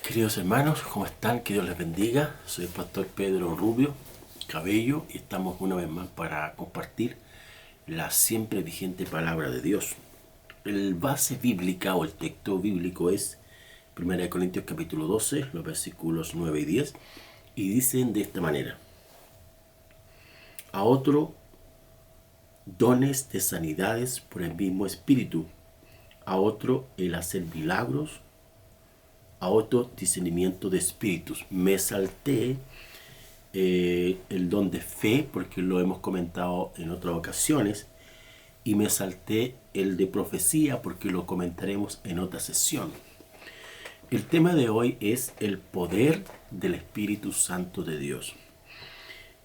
Queridos hermanos, ¿cómo están? Que Dios les bendiga. Soy el pastor Pedro Rubio Cabello y estamos una vez más para compartir la siempre vigente palabra de Dios. El base bíblica o el texto bíblico es 1 Corintios capítulo 12, los versículos 9 y 10, y dicen de esta manera: a otro dones de sanidades por el mismo espíritu, a otro el hacer milagros, a otro discernimiento de espíritus. Me salté el don de fe porque lo hemos comentado en otras ocasiones, y me salté el de profecía porque lo comentaremos en otra sesión. El tema de hoy es el poder del Espíritu Santo de Dios.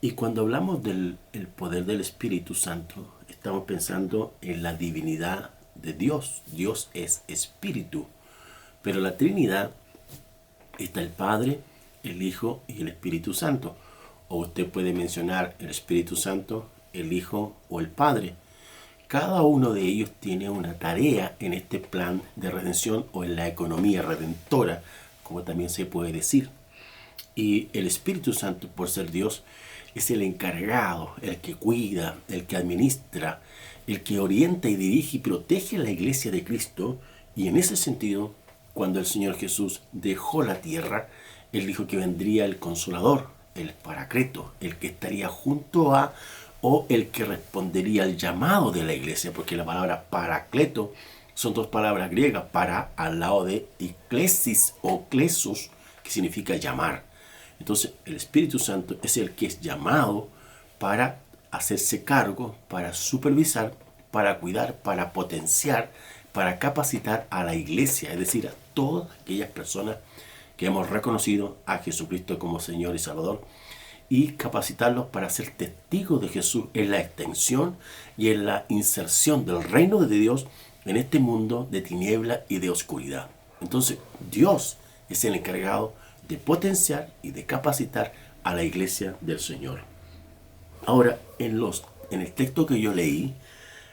Y cuando hablamos del poder del Espíritu Santo, estamos pensando en la divinidad de Dios. Dios es espíritu, pero la Trinidad está el Padre, el Hijo y el Espíritu Santo. O usted puede mencionar el Espíritu Santo, el Hijo o el Padre. Cada uno de ellos tiene una tarea en este plan de redención o en la economía redentora, como también se puede decir. Y el Espíritu Santo, por ser Dios, es el encargado, el que cuida, el que administra, el que orienta y dirige y protege a la iglesia de Cristo. Y en ese sentido, cuando el Señor Jesús dejó la tierra, Él dijo que vendría el Consolador, el Paracleto, el que estaría junto a, o el que respondería al llamado de la iglesia, porque la palabra Paracleto son dos palabras griegas, para al lado de eklesis o klesos, que significa llamar. Entonces el Espíritu Santo es el que es llamado para hacerse cargo, para supervisar, para cuidar, para potenciar, para capacitar a la iglesia, es decir, a todas aquellas personas que hemos reconocido a Jesucristo como Señor y Salvador, y capacitarlos para ser testigos de Jesús en la extensión y en la inserción del reino de Dios en este mundo de tiniebla y de oscuridad. Entonces, Dios es el encargado de potenciar y de capacitar a la iglesia del Señor. Ahora, en el texto que yo leí,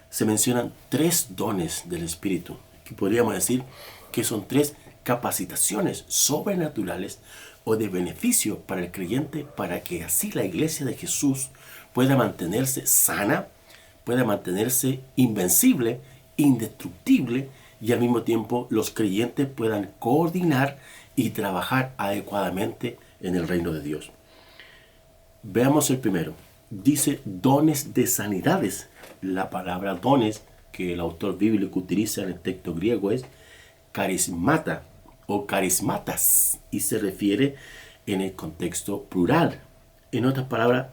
se mencionan tres dones del Espíritu, que podríamos decir que son tres capacitaciones sobrenaturales o de beneficio para el creyente, para que así la iglesia de Jesús pueda mantenerse sana, pueda mantenerse invencible, indestructible, y al mismo tiempo los creyentes puedan coordinar y trabajar adecuadamente en el reino de Dios. Veamos el primero. Dice dones de sanidades. La palabra dones que el autor bíblico utiliza en el texto griego es carismata o carismatas, y se refiere en el contexto plural. En otras palabras,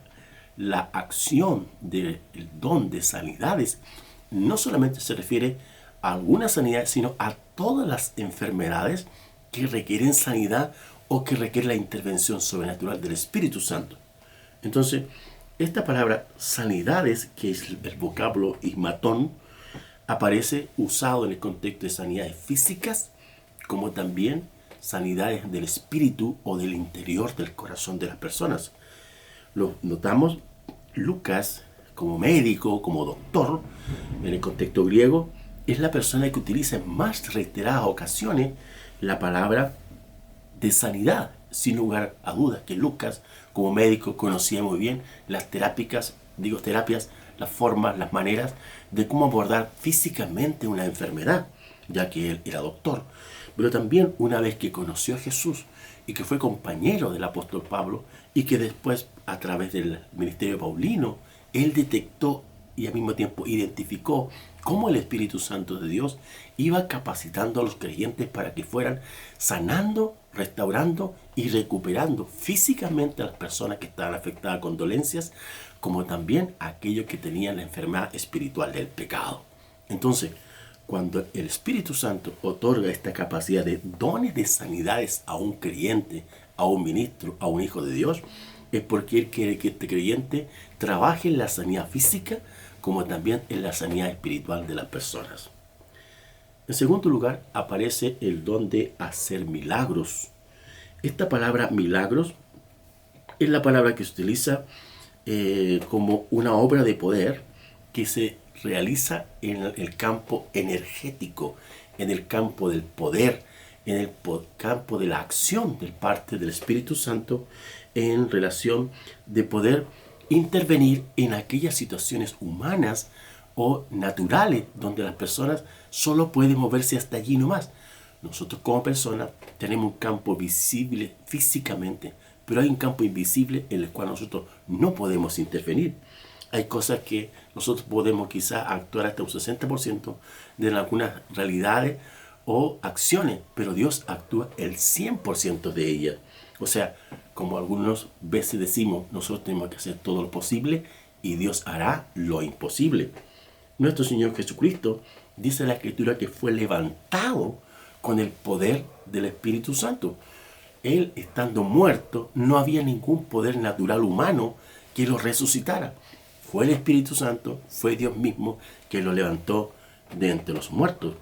la acción del don de sanidades no solamente se refiere a alguna sanidad, sino a todas las enfermedades que requieren sanidad o que requieren la intervención sobrenatural del Espíritu Santo. Entonces, esta palabra sanidades, que es el vocablo ismatón, aparece usado en el contexto de sanidades físicas, como también sanidades del espíritu o del interior del corazón de las personas. Lo notamos, Lucas, como médico, como doctor, en el contexto griego, es la persona que utiliza en más reiteradas ocasiones la palabra de sanidad, sin lugar a dudas que Lucas, como médico, conocía muy bien las terapias, las formas, las maneras de cómo abordar físicamente una enfermedad, ya que él era doctor. Pero también, una vez que conoció a Jesús y que fue compañero del apóstol Pablo, y que después, a través del ministerio paulino, él detectó y al mismo tiempo identificó cómo el Espíritu Santo de Dios iba capacitando a los creyentes para que fueran sanando, restaurando y recuperando físicamente a las personas que estaban afectadas con dolencias, como también a aquellos que tenían la enfermedad espiritual del pecado. Entonces, cuando el Espíritu Santo otorga esta capacidad de dones de sanidades a un creyente, a un ministro, a un hijo de Dios, es porque Él quiere que este creyente trabaje en la sanidad física como también en la sanidad espiritual de las personas. En segundo lugar, aparece el don de hacer milagros. Esta palabra milagros es la palabra que se utiliza como una obra de poder que se realiza en el campo energético, en el campo del poder, en el campo de la acción de parte del Espíritu Santo en relación de poder intervenir en aquellas situaciones humanas o naturales donde las personas solo pueden moverse hasta allí nomás. Nosotros como personas tenemos un campo visible físicamente, pero hay un campo invisible en el cual nosotros no podemos intervenir. Hay cosas que nosotros podemos quizás actuar hasta un 60% de algunas realidades o acciones, pero Dios actúa el 100% de ellas. O sea, como algunas veces decimos, nosotros tenemos que hacer todo lo posible y Dios hará lo imposible. Nuestro Señor Jesucristo dice la Escritura que fue levantado con el poder del Espíritu Santo. Él, estando muerto, no había ningún poder natural humano que lo resucitara. Fue el Espíritu Santo, fue Dios mismo que lo levantó de entre los muertos.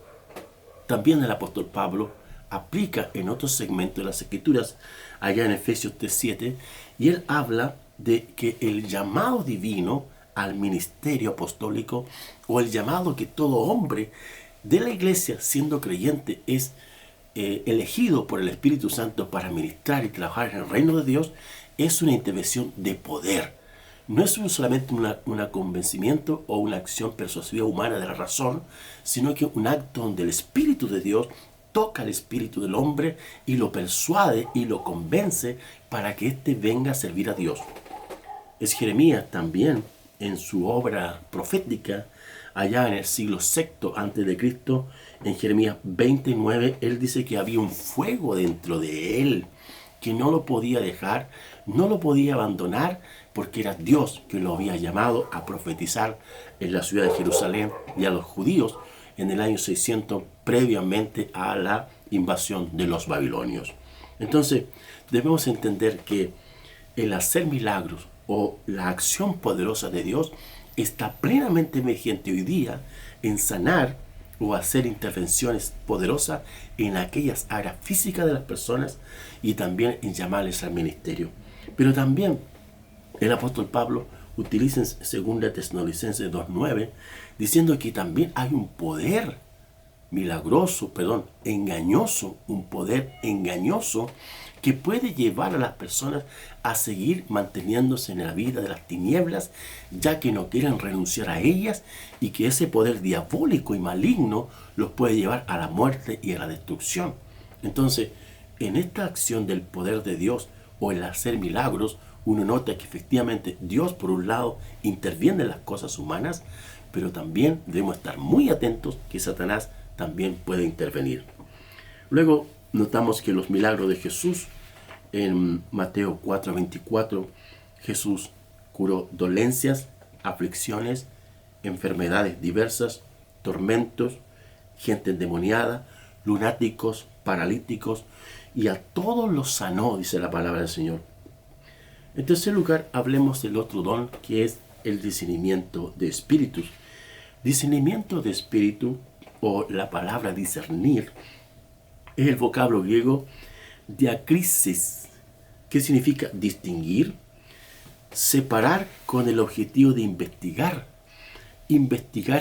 También el apóstol Pablo aplica en otro segmento de las Escrituras, allá en Efesios 3:7, y él habla de que el llamado divino al ministerio apostólico, o el llamado que todo hombre de la iglesia, siendo creyente, es elegido por el Espíritu Santo para ministrar y trabajar en el reino de Dios, es una intervención de poder. No es solamente un convencimiento o una acción persuasiva humana de la razón, sino que un acto donde el Espíritu de Dios toca al espíritu del hombre y lo persuade y lo convence para que éste venga a servir a Dios. Es Jeremías también, en su obra profética, allá en el siglo VI a.C., en Jeremías 29, él dice que había un fuego dentro de él, que no lo podía dejar, no lo podía abandonar, porque era Dios que lo había llamado a profetizar en la ciudad de Jerusalén y a los judíos en el año 600, previamente a la invasión de los babilonios. Entonces, debemos entender que el hacer milagros o la acción poderosa de Dios está plenamente vigente hoy día en sanar o hacer intervenciones poderosas en aquellas áreas físicas de las personas y también en llamarles al ministerio. Pero también el apóstol Pablo utiliza en 2 Tesalonicenses 2:9 diciendo que también hay un poder engañoso, un poder engañoso que puede llevar a las personas a seguir manteniéndose en la vida de las tinieblas, ya que no quieren renunciar a ellas, y que ese poder diabólico y maligno los puede llevar a la muerte y a la destrucción. Entonces, en esta acción del poder de Dios o el hacer milagros, uno nota que efectivamente Dios, por un lado, interviene en las cosas humanas, pero también debemos estar muy atentos que Satanás también puede intervenir. Luego notamos que los milagros de Jesús, en Mateo 4:24, Jesús curó dolencias, aflicciones, enfermedades diversas, tormentos, gente endemoniada, lunáticos, paralíticos, y a todos los sanó, dice la palabra del Señor. En tercer lugar, hablemos del otro don, que es el discernimiento de espíritus. Discernimiento de espíritu, o la palabra discernir, es el vocablo griego diakrisis, que significa distinguir, separar con el objetivo de investigar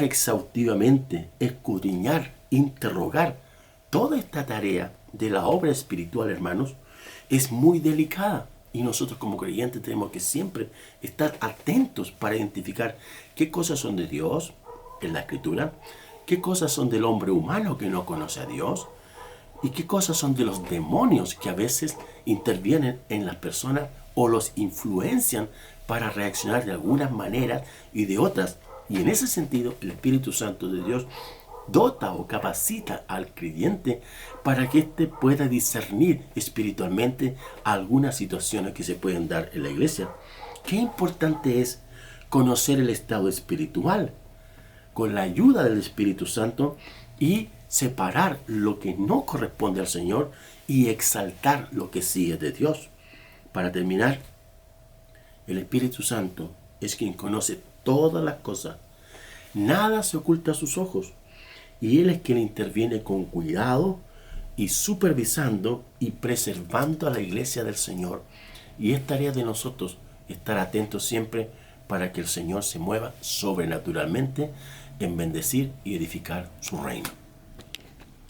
exhaustivamente, escudriñar, interrogar. Toda esta tarea de la obra espiritual, hermanos, es muy delicada. Y nosotros como creyentes tenemos que siempre estar atentos para identificar qué cosas son de Dios en la Escritura, qué cosas son del hombre humano que no conoce a Dios, y qué cosas son de los demonios que a veces intervienen en las personas o los influencian para reaccionar de algunas maneras y de otras. Y en ese sentido, el Espíritu Santo de Dios dota o capacita al creyente para que éste pueda discernir espiritualmente algunas situaciones que se pueden dar en la iglesia. Qué importante es conocer el estado espiritual con la ayuda del Espíritu Santo y separar lo que no corresponde al Señor y exaltar lo que sí es de Dios. Para terminar, el Espíritu Santo es quien conoce todas las cosas. Nada se oculta a sus ojos. Y Él es quien interviene con cuidado y supervisando y preservando a la iglesia del Señor. Y es tarea de nosotros estar atentos siempre para que el Señor se mueva sobrenaturalmente en bendecir y edificar su reino.